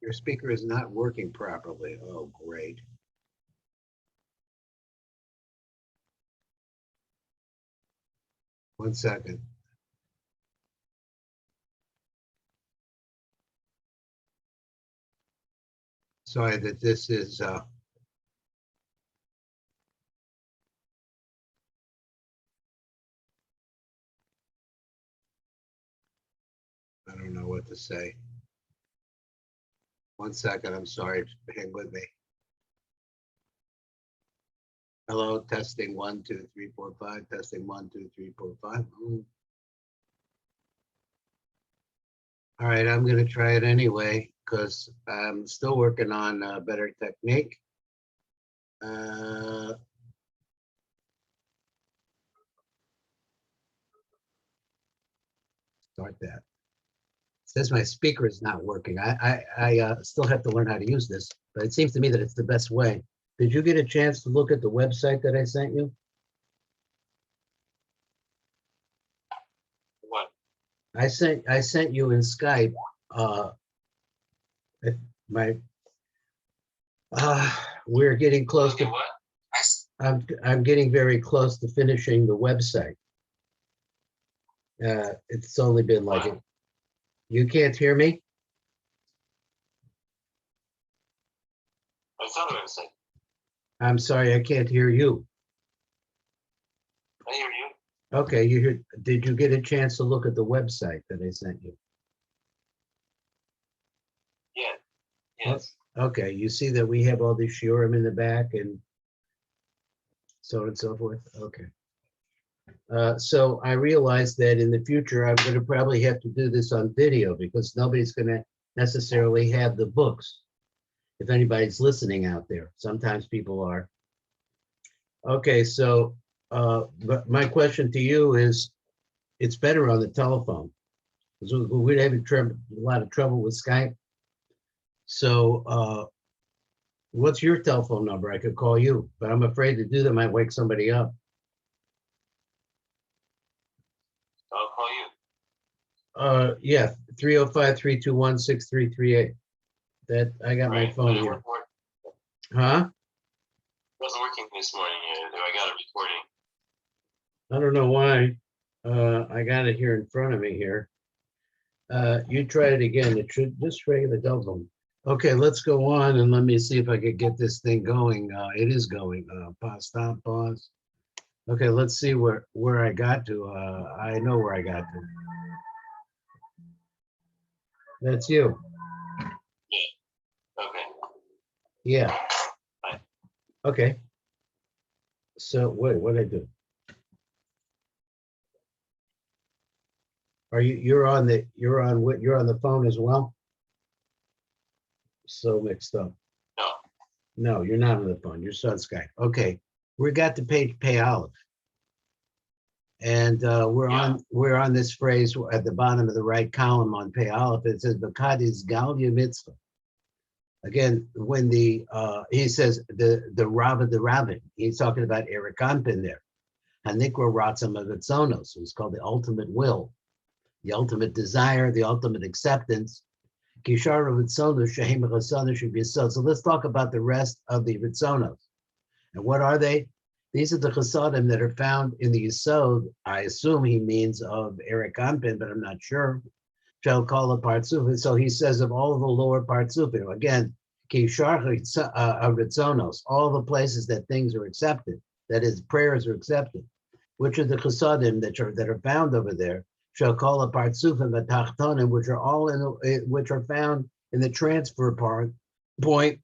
Your speaker is not working properly. Oh, great. One second. Sorry that this is, I don't know what to say. One second, I'm sorry, hang with me. Hello, testing 1, 2, 3, 4, 5, testing 1, 2, 3, 4, 5. All right, I'm gonna try it anyway, because I'm still working on a better technique. Start that. It says my speaker is not working. I still have to learn how to use this, but it seems to me that it's the best way. Did you get a chance to look at the website that I sent you? What? I sent you in Skype my we're getting close to What? I'm getting very close to finishing the website. It's only been like it. You can't hear me? I saw the website. I'm sorry, I can't hear you. I hear you. Okay, did you get a chance to look at the website that I sent you? Yeah. Yes. Okay, you see that we have all these shiurim in the back and so on and so forth. Okay. So I realized that in the future, I'm going to probably have to do this on video because nobody's going to necessarily have the books. If anybody's listening out there, sometimes people are. Okay, so but my question to you is, it's better on the telephone. So we'd have a lot of trouble with Skype. So what's your telephone number? I could call you, but I'm afraid to do that might wake somebody up. I'll call you. Yeah, 305-321-6338. That I got my phone here. Huh? Wasn't working this morning. I got a recording. I don't know why. I got it here in front of me here. You try it again. It should just regular telephone. Okay, let's go on and let me see if I could get this thing going. It is going. Pause, stop, pause. Okay, let's see where I got to. I know where I got to. That's you. Okay. Yeah. Fine. Okay. So wait, what did I do? Are you're on the phone as well? So mixed up. No. No, you're not on the phone. You're on Skype. Okay. We got the page Pei Aleph. And we're on this phrase at the bottom of the right column on Pei Aleph. It says Bakadi's Galia Mitzvah. Again, when he says the Rabbah, the rabbin, he's talking about Zair Anpin there. Hanikra Ratzam of Etzonos, it's called the ultimate will, the ultimate desire, the ultimate acceptance. Kishar of Etzonos, Shehem Chasonos should be so. So let's talk about the rest of the Etzonos. And what are they? These are the chasadim that are found in the Yisod. I assume he means of Zair Anpin, but I'm not sure. Shall call a partsufim. So he says of all the lower partsufim, again, all the places that things are accepted, that is, prayers are accepted, which are the chasadim that are found over there. Shall call a partsufim atachtonim, which are found in the transfer point,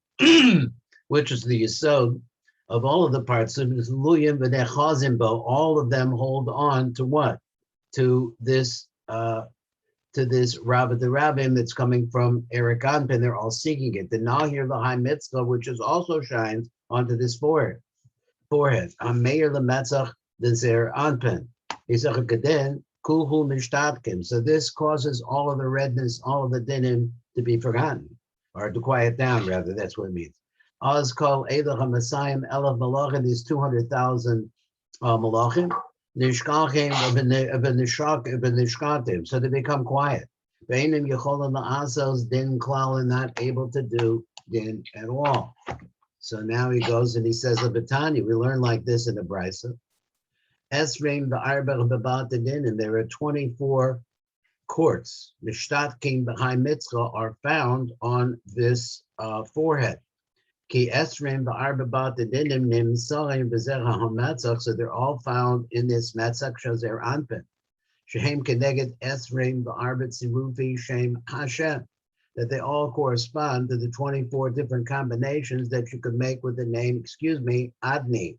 which is the Yisod of all of the partsufim. Luyim v'nechazim, all of them hold on to what? To this Rabbah the Rabbim that's coming from Zair Anpin. They're all seeking it. The Nahir L'Hai Mitzvah, which is also shines onto this forehead. Meir L'Metzach the Zair Anpin. Kuhu Mishtadkim. So this causes all of the redness, all of the dinim to be forgotten, or to quiet down, rather. That's what it means. Oz called Eilach HaMasayim Elav Malachim, these 200,000 Malachim. So they become quiet. Beinim Yecholim La'asos Din Klal, and not able to do din at all. So now he goes and he says, Batanya, we learn like this in the Brisa. Esrim Ba'arba B'bat Din, and there are 24 courts. Mishtatkim B'chai Mitzvah are found on this forehead. Ki Esrim Ba'arba B'bat Dinim Nimsaim B'zeh HaMetzach, so they're all found in this Metzach Zair Anpin. Shehem Keneged Esrim Ba'arba Tzirufi Shem Hashem, that they all correspond to the 24 different combinations that you could make with the name, Adni.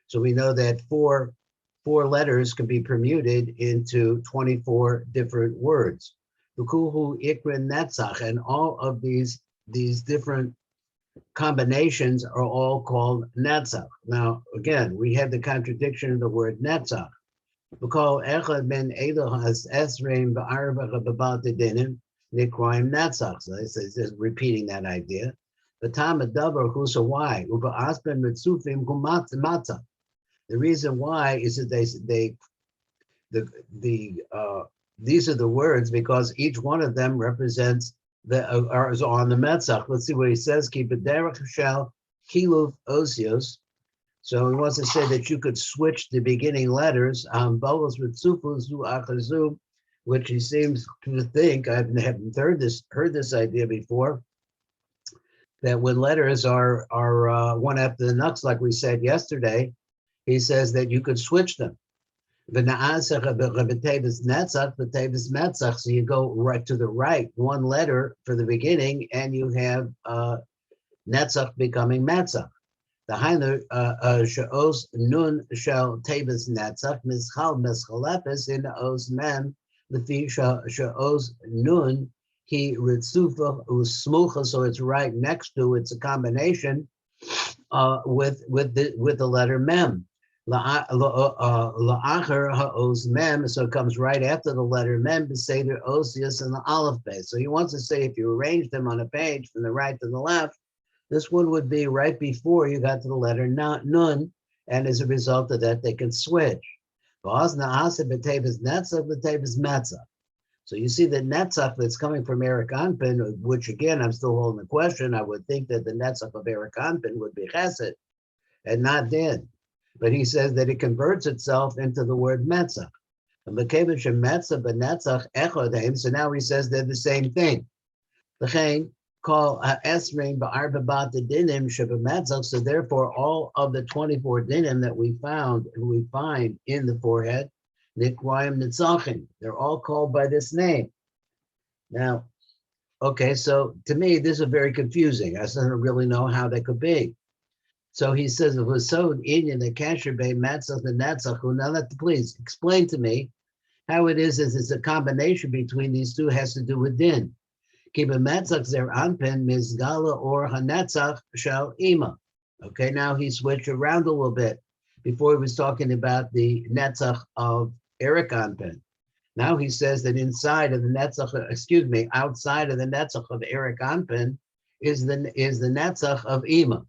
So we know that four letters can be permuted into 24 different words. Bukuhu Ikrin Netzach, and all of these different combinations are all called Netzach. Now, again, we have the contradiction of the word Netzach. Because Echad ben Edo has Esrim Ba'arba B'bat Dinim Nikraim Netzach. So it's just repeating that idea. But Tam Adavar Husa, why? Uba Aspen Mitzufim Kumat. The reason why is that these are the words because each one of them represents is on the Metzach. Let's see what he says. Keep it derech shel kiluf osios. So he wants to say that you could switch the beginning letters, bolos with sufu zu achazu, which he seems to think, I haven't heard this idea before, that when letters are one after the next, like we said yesterday, he says that you could switch them. So you go right to the right, one letter for the beginning, and you have netzach becoming metzach. The Hainu she'os nun shel tevis netzach mischal meschalefes in os mem lefi she'os nun he ritzufa usmucha, so it's right next to, it's a combination with the letter mem. La'achar ha'os mem, so it comes right after the letter mem, beseder osius and the aleph base. So he wants to say if you arrange them on a page from the right to the left, this one would be right before you got to the letter nun, and as a result of that, they can switch. So you see the netzach that's coming from Eric Anpin, which again, I'm still holding the question. I would think that the netzach of Eric Anpin would be chesed and not din. But he says that it converts itself into the word metzach. So now he says they're the same thing. So therefore, all of the 24 dinim that we find in the forehead, they're all called by this name. Now, okay, so to me, this is very confusing. I don't really know how that could be. So he says, it was so Indian the kasher bay matzach the natzach. Now, please explain to me how it is as it's a combination between these two has to do with din. Kiba matzach Zair Anpin mizgala or hanatzach shel ima. Okay, now he switched around a little bit. Before he was talking about the netzach of Eric Anpin. Now he says that outside of the netzach of Eric Anpin is the netzach of ima.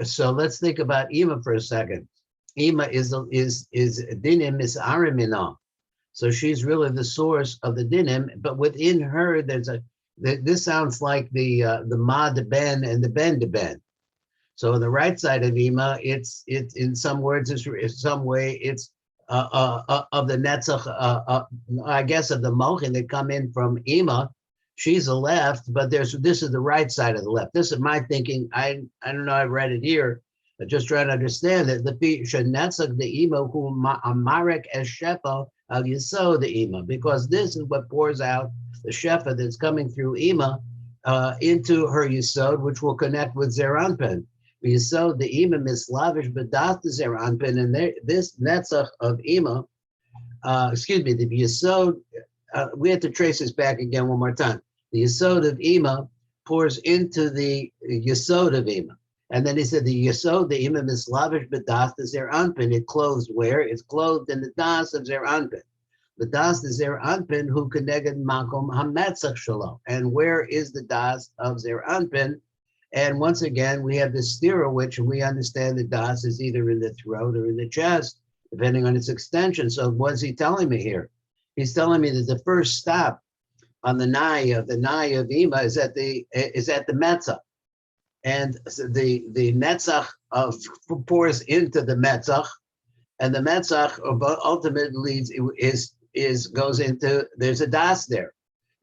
So let's think about Ima for a second. Ima is dinim misarimina. So she's really the source of the dinim, but within her, this sounds like the ma de ben and the ben de ben. So on the right side of Ima, it's in some words, it's of the netzach, I guess of the mochin that come in from Ima. She's the left, but this is the right side of the left. This is my thinking. I don't know. I've read it here. I just trying to understand it. The shenetzach the ima who amarek es shefa al yisod the ima, because this is what pours out the shefa that's coming through ima into her yisod, which will connect with Zair Anpin. Yisod the ima mislavish bedat the Zair Anpin, and this netzach of ima, the yisod. We have to trace this back again one more time. The Yesod of Ima pours into the Yesod of Ima. And then he said the Yesod, the Ima mislavish bedas the Zair Anpin. It clothes where? It's clothed in the das of Zair Anpin. The das the Zair Anpin who connected makom hametzach shalom. And where is the das of Zair Anpin? And once again, we have this stira, which we understand the das is either in the throat or in the chest, depending on its extension. So what's he telling me here? He's telling me that the first stop on the nai of Ima is at the Metzach. And so the Netzach pours into the Metzach, and the Metzach ultimately goes into, there's a das there.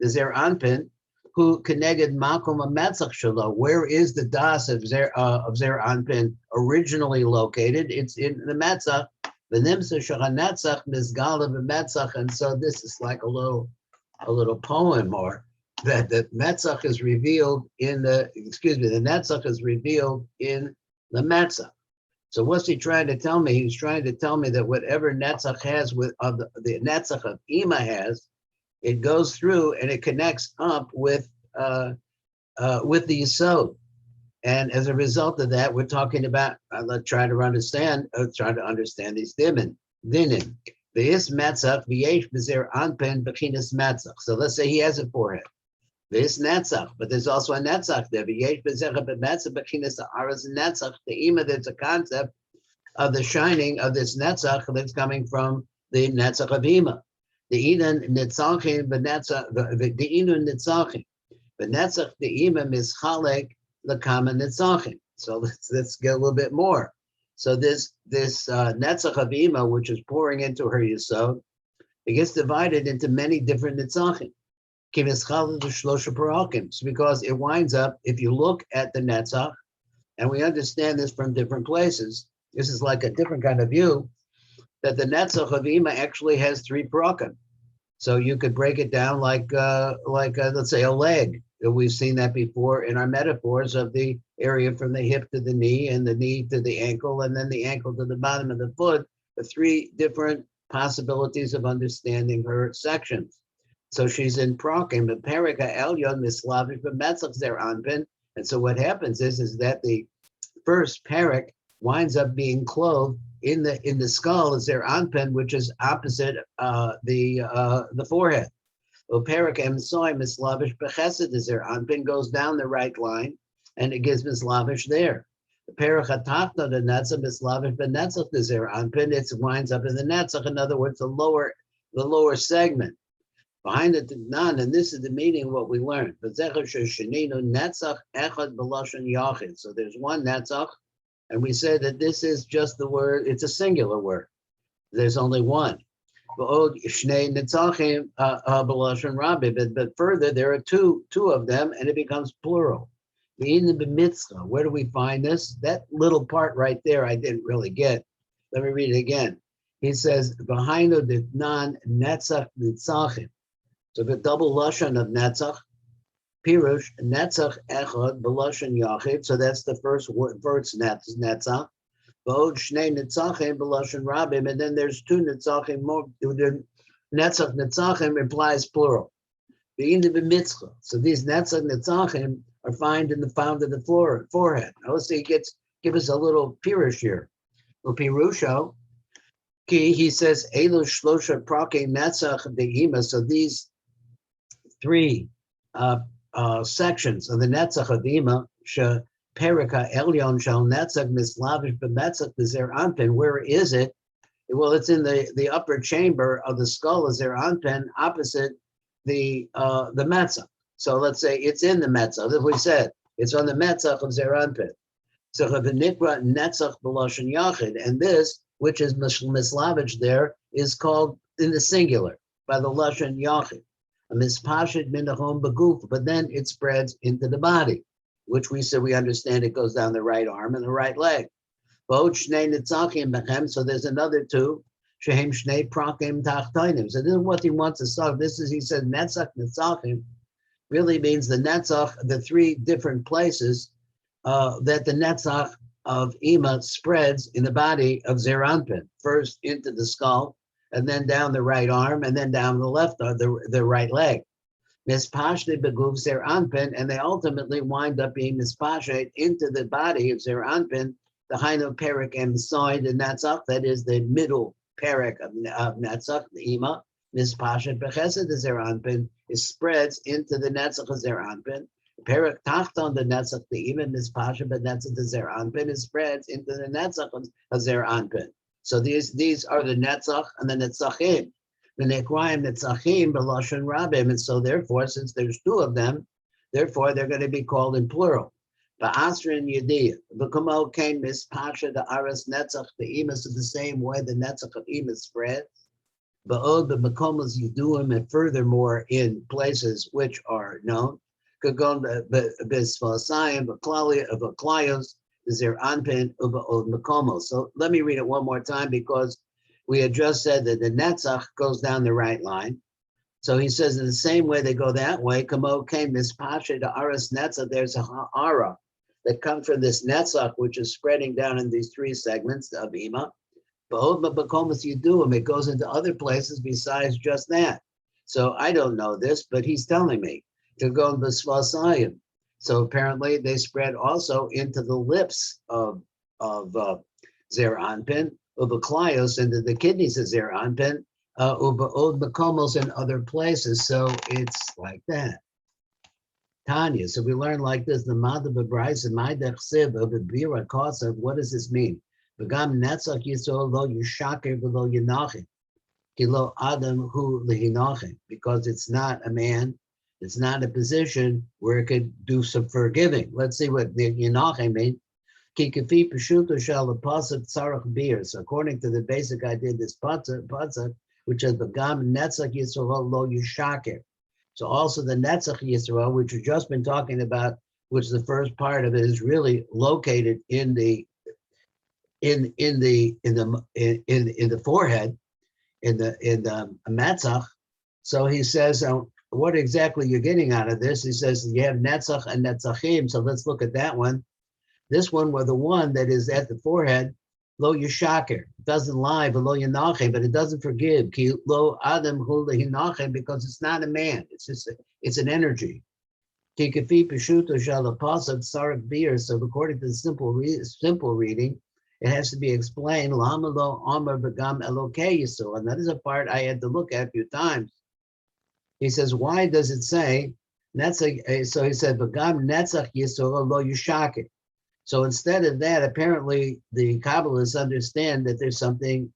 The Zair Anpin, who connected Makom a Metzach Shalo. Where is the das of Zair Anpin originally located? It's in the Metzach. The Nimsa Shachanetzach Mizgala Metzach. And so this is like a little poem, or that the Metzach is revealed in the Netzach is revealed in the Metzach. So what's he trying to tell me? He's trying to tell me that whatever Netzach has the Netzach of Ima has, it goes through and it connects up with the Yisod. And as a result of that, we're talking about, let's try to understand these dinim. This Metzach, v'yesh b'zer anpen b'chinas Metzach. So let's say he has a forehead. This Netzach, but there's also a Netzach there. V'yesh b'zer b'metzach b'chinas aras Netzach. The Ima, there's a concept of the shining of this Netzach that's coming from the Netzach of Ima. The Inan Netzachim b'Netzach, the Inu Netzachim. The Netzach, the Ima mischalek l'kama Netzachim. So let's get a little bit more. So this Netzach of Ima, which is pouring into her Yisod, it gets divided into many different Netzachim. It's because it winds up, if you look at the Netzach, and we understand this from different places, this is like a different kind of view, that the Netzach of Ima actually has 3 parakim. So you could break it down like let's say a leg. We've seen that before in our metaphors of the area from the hip to the knee, and the knee to the ankle, and then the ankle to the bottom of the foot. The 3 different possibilities of understanding her sections. So she's in prakim, but perika elyon mislavish b'metzach Zair Anpin. And so what happens is that the first perik winds up being clothed in the skull of Zair Anpin, which is opposite the forehead. Perik emsoy mislavish b'chesed Zair Anpin goes down the right line, and it gives mislavish there. The perik hatachna the netzach mislavish b'netzach Zair Anpin, it winds up in the netzach. In other words, the lower segment. Behind the Tnan, and this is the meaning of what we learned. So there's one Netzach, and we said that this is just the word, it's a singular word. There's only one. But further, there are two of them, and it becomes plural. Where do we find this? That little part right there, I didn't really get. Let me read it again. He says, behind the Tnan, Netzach Nitzachim. So the double lashon of Netzach, pirush, Netzach echad, b'lashon yachid. So that's the first Netzach. V'od shnei Netzachim b'lashon rabim, and then there's 2 Netzachim more. The Netzach Netzachim implies plural. V'inda b'mitzcha. So these Netzach Netzachim are found in the forehead. Now let's see, give us a little pirush here. Well, pirusho, he says, Elu shlosha prake Netzach de'ima. So these 3 sections of the Netzach of Ima, Perika Elyon Shal Netzach Mislavish B'Metzach Zair Anpin. Where is it? Well, it's in the upper chamber of the skull of Zair Anpin, opposite the Metzach. So let's say it's in the Metzach. As we said, it's on the Metzach of Zair Anpin. So the Nikra Netzach B'Lashon Yachid, and this, which is Mislavish there, is called in the singular by the Lashon Yachid. But then it spreads into the body, which we said we understand it goes down the right arm and the right leg. So there's another 2. So this is what he wants to solve. He said Netzach Netzachim really means the Netzach, the 3 different places that the Netzach of Ima spreads in the body of Zair Anpin. First into the skull, and then down the right arm, and then down the left, the right leg. Mispashte beguv Zair Anpin, and they ultimately wind up being mispashed into the body of Zair Anpin, the Hainu Perik and side the Netzach, that is the middle Perik of Netzach, the Ima. Mispashed bechesed the Zair Anpin, it spreads into the Netzach of Zair Anpin. Perik tachton the Netzach, the Ima mispashed but Netzach the Zair Anpin, it spreads into the Netzach of Zair Anpin. So these are the Netzach and the Netzachim. v'nekrayim netzachim b'lashon rabim, and so therefore, since there's two of them, therefore they're going to be called in plural. Ba'asrin yediyah, v'kumo came mispasha the aras netzach the emas of the same way the netzach of emas spread. Ba'od b'makomos yiduim, and furthermore in places which are known. Kagon b'sfasayim b'klayos Zair Anpin uba'od makomos. So let me read it one more time, because we had just said that the netzach goes down the right line. So he says in the same way they go that way. Kamo came this pasha the aras netzach. There's a ha'ara that comes from this netzach, which is spreading down in these three segments of ima. But you do them, it goes into other places besides just that. So I don't know this, but he's telling me to go in the svasayim. So apparently they spread also into the lips of Zair Anpin, ubaklayos, into the kidneys of Zair Anpin, ubaod makomos, in other places. So it's like that. Tanya. So we learn like this: the Madhav B'Brais and Ma'idach Siv of the Bira Kosav. What does this mean? V'gam netzach yisrael lo yishaker v'lo yinachim, ki lo adam hu lehinachim, because it's not a man, it's not a position where it could do some forgiving. Let's see what the yinachim mean. Ki kafi pshuto shel pasuk tzarach bir. So according to the basic idea, this pasuk, which is v'gam netzach yisrael lo yishaker. So also the netzach yisrael, which we've just been talking about, which the first part of it is really located in the forehead, in the matzach. So he says, what exactly you're getting out of this? He says you have netzach and netzachim. So let's look at that one. This one, was the one that is at the forehead, lo yishaker, doesn't lie, but lo yinachim, but it doesn't forgive. Ki lo adam hu lehinachim, because it's not a man. It's just it's an energy. Ki kafi peshuto shel pasuk sarak bir. So according to the simple reading, it has to be explained. Lama lo amar v'gam elokei yisrael, and that is a part I had to look at a few times. He says, why does it say netzach? So he said v'gam netzach yisrael lo yishaker. So instead of that, apparently the Kabbalists understand that there's something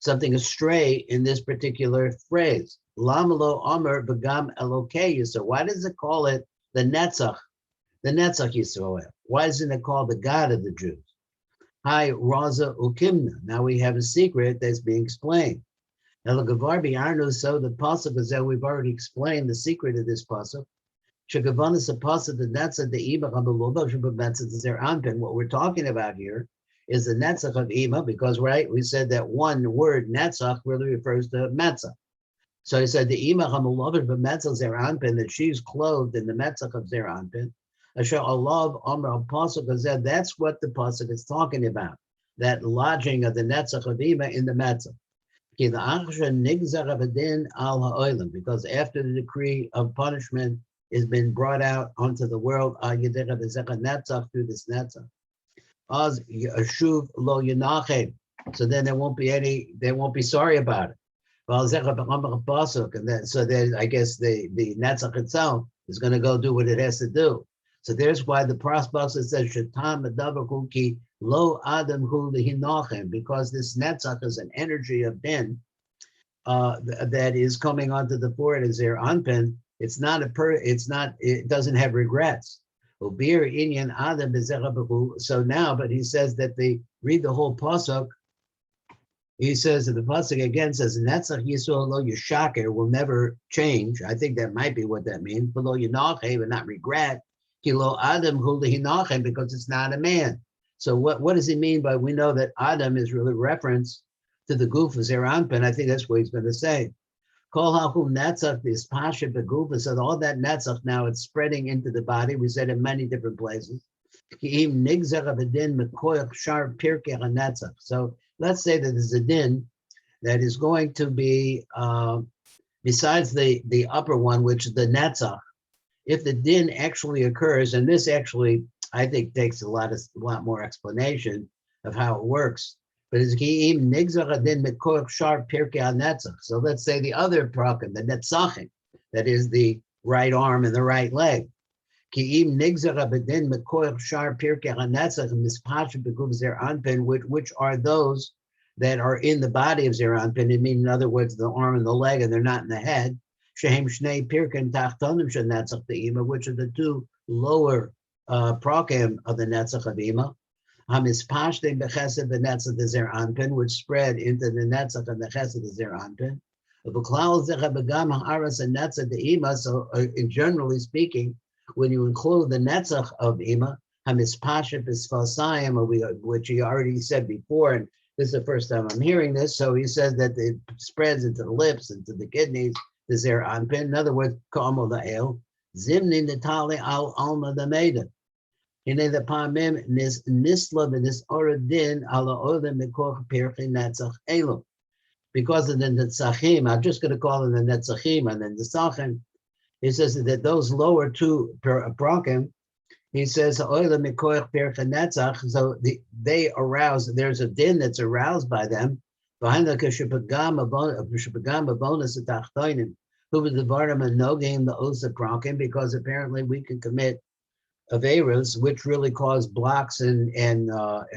astray in this particular phrase. Lama lo amar v'gam elokei yisrael. Why does it call it the netzach Yisrael? Why isn't it called the God of the Jews? Hi, Raza Ukimna. Now we have a secret that's being explained. Elagavar bi'arnu, so the pasuk is that we've already explained the secret of this pasuk. Shekavanas a pasuk, the netzach, the ima, the Zair Anpin. What we're talking about here is the netzach of ima, because right, we said that one word netzach really refers to metzach. So he said the ima hamulovah b'metzach Zair Anpin, that she's clothed in the metzach of Zair Anpin. Asher Allah Amr pasuk said, that's what the pasuk is talking about, that lodging of the netzach of ima in the metzach. Because after the decree of punishment has been brought out onto the world, through this netzach. So then they won't be sorry about it. And then, so then I guess the netzach itself is going to go do what it has to do. So there's why the Pasuk says Shatam Adabahu Ki Lo Adam Hu Lehinachem, because this netzach is an energy of din that is coming onto the forehead as Zair Anpin. It doesn't have regrets. Ubir Inyan Adam Bezerabahu. So now, but he says that read the whole pasuk. He says that the pasuk again says netzach Yisrael lo yishaker, will never change. I think that might be what that means. But lo yinachem, but not regret. Kilo Adam hu lehinachem, because it's not a man. So what does he mean by, we know that Adam is really reference to the goof of Zair Anpin. I think that's what he's going to say. Kol hahu netzach, this pasha beguf, so all that netzach now it's spreading into the body. We said in many different places. So let's say that there's a din that is going to be besides the upper one, which is the netzach. If the din actually occurs, and this actually I think takes a lot more explanation of how it works. But it's ki'im nigzach din mekoach shar pirkei netzach. So let's say the other prakim, the netzachim, that is the right arm and the right leg. Ki'im nigzach din mekoach shar pirkei netzach mispashet beguf Zair Anpin, which are those that are in the body of Zair Anpin. I mean, in other words, the arm and the leg, and they're not in the head. Shehem Shnei Pirkin Tachtonim Shenetzach De'ima, which are the two lower prokim of the Netzach of Ima. Hamispashte Bechesed Benetzach the Zair Anpin, which spread into the Netzach and the Chesed the Zair Anpin. So, generally speaking, when you include the Netzach of Ima, Hamispashim is Falsayim, which he already said before, and this is the first time I'm hearing this. So he says that it spreads into the lips, into the kidneys, the Zair Anpin. In other words, Kamo the Ale, Zimni Natali al Alma the Maiden. In the Pamim, Nisla, Nis Oradin, Ala Oda Mikoch Pirchi Netzach Elo. Because of the Netzachim, I'm just going to call them the Netzachim and then the Sachem. He says that those lower two prokim, he says, so they arouse, there's a din that's aroused by them. Who was the Varnam and no game the Osa prokim, because apparently we can commit Averas, which really cause blocks and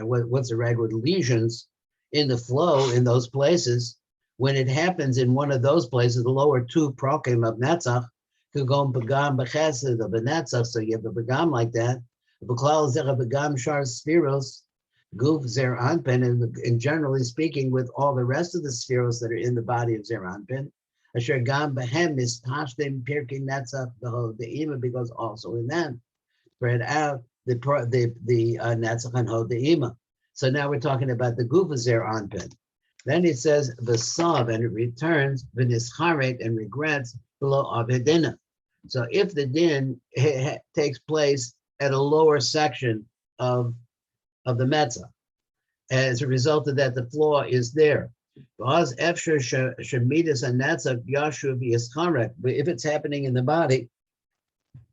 what's the regular lesions in the flow in those places. When it happens in one of those places, the lower two prokim of Netzach could go begam bechesed of a Netzach, so you have a begam like that. B'klal zeh begam shar spheros, guf Zair Anpin, and generally speaking, with all the rest of the spheros that are in the body of Zair Anpin, asher gam behem is tashtem pirkin Netzach the ima, because also in them spread out the Netzach and Hod the ima. So now we're talking about the guf of Zair Anpin. Then it says v'sav, and it returns v'nischaret, and regrets below avedina. So if the din takes place at a lower section of the metzah, as a result of that, the flaw is there. But if it's happening in the body,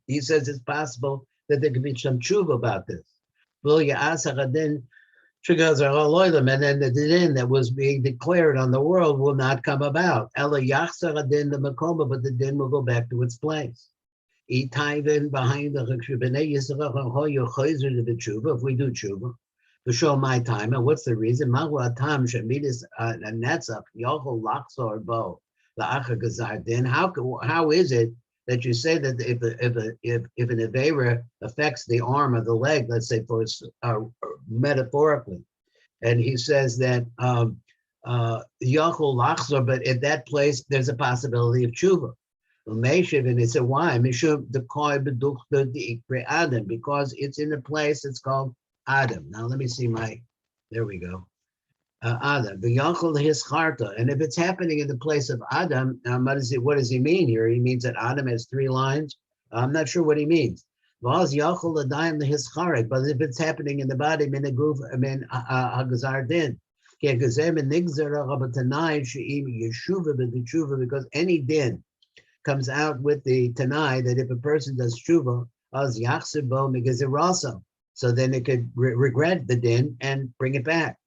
he says it's possible that there could be some tshuva about this. And then the din that was being declared on the world will not come about. Ella yachsar din the makoma, but the din will go back to its place. Behind the if we do tshuva, to show my time, and what's the reason? How is it that you say that if an avera affects the arm or the leg, let's say for metaphorically, and he says that Yachol Lachzor, but at that place there's a possibility of tshuva. And he said, why? Because it's in a place that's called Adam. Now let me see there we go. Adam, the Yachol his charta, and if it's happening in the place of Adam, what does he mean here? He means that Adam has 3 lines. I'm not sure what he means. But if it's happening in the body, because any din comes out with the Tanai that if a person does tshuva, so then it could regret the din and bring it back.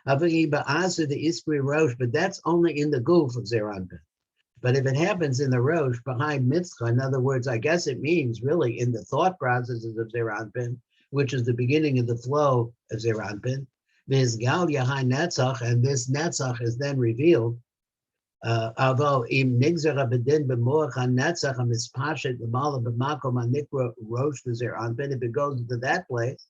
But that's only in the goof of Zair Anpin. But if it happens in the rosh behind mitzvah, in other words, I guess it means really in the thought processes of Zair Anpin, which is the beginning of the flow of Zair Anpin, v'izgal yahai netzach, and this netzach is then revealed. Although im nigzer abedin b'moach hanetzach hamispashet b'mala b'makom hanikra rosh Zair Anpin, if it goes into that place,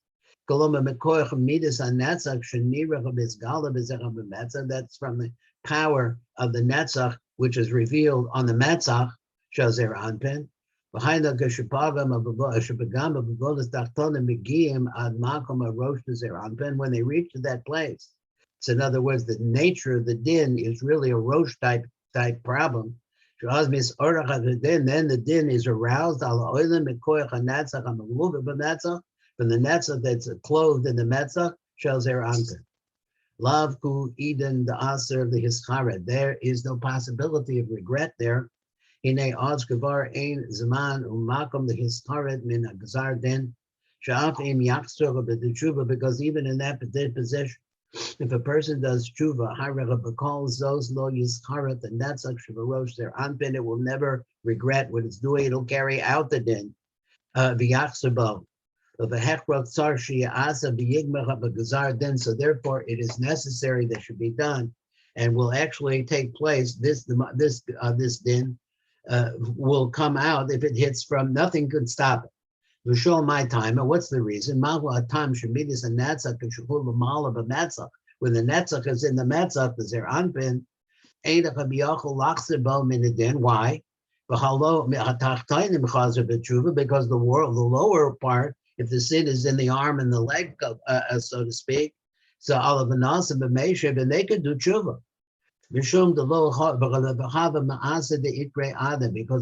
koloma mekoich midas hanetzach shenirach b'izgal b'zerach, that's from the power of the netzach, which is revealed on the Metzach, Zair Anpin. Behind the Geshupagam of Shupagam of Vodas Dachton and Megiyim ad Makom Rosh Zair Anpin, when they reach to that place. So in other words, the nature of the din is really a Rosh type problem. Then the din is aroused from the Netzach that's clothed in the Metzach, Zair Anpin. Love ku eden the aser of the hischaret. There is no possibility of regret there. Hine odds kavar ein zaman umakom the hischaret min agzar den shaf im yaksur b'tshuva, because even in that position, if a person does tshuva, harega calls those lo yischaret, and that's like shavarosh Zair Anpin, it will never regret what it's doing. It'll carry out the din v'yaksur bo. of a hechrot tsar she'asa b'yigmach b'gazar din. So therefore, it is necessary that should be done, and will actually take place. This din will come out if it hits from. Nothing could stop it. To show my time, and what's the reason? Mahu atam should be this a netzach and shul b'mal of a netzach. When the netzach is in the netzach, the Zair Anpin, ain't a biyachol lachzer bo minadin. Why? Because the lower part, if the sin is in the arm and the leg, so to speak, so all of the nasim b'meishav, and they could do tshuva. Because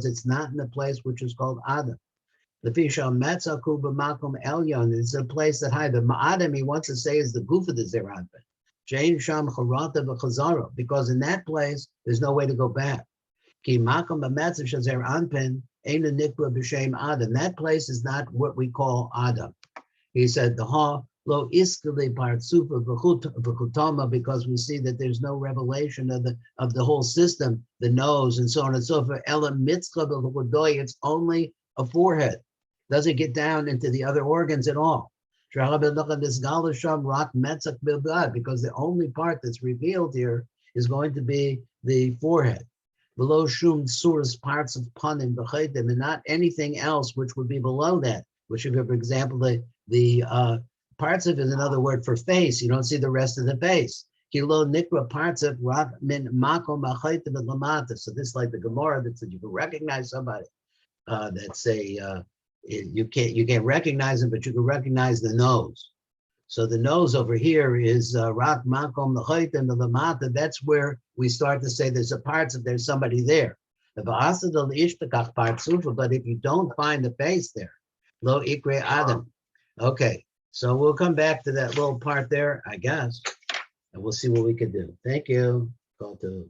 it's not in the place which is called Adam. It's a place that high. The Ma'adam he wants to say is the goof of the Zair Anpin. Because in that place, there's no way to go back. That place is not what we call Adam. He said the lo iskali partsufa v'chutama, because we see that there's no revelation of the whole system, the nose and so on and so forth. It's only a forehead. Doesn't get down into the other organs at all. Because the only part that's revealed here is going to be the forehead. Below shum suras parts of panim v'chaitim, and not anything else which would be below that. Which, if for example, the parts of is another word for face. You don't see the rest of the face. Kilo nikra parts of rak min makom v'chaitim v'lamata. So this is like the Gemara that said you can recognize somebody. That's a you can't recognize them, but you can recognize the nose. So the nose over here is rak makom l'chaitim l'lamata. That's where we start to say there's a parts of there's somebody there. But if you don't find the face there, lo ikre adam. Okay, so we'll come back to that little part there, I guess, and we'll see what we can do. Thank you. Go to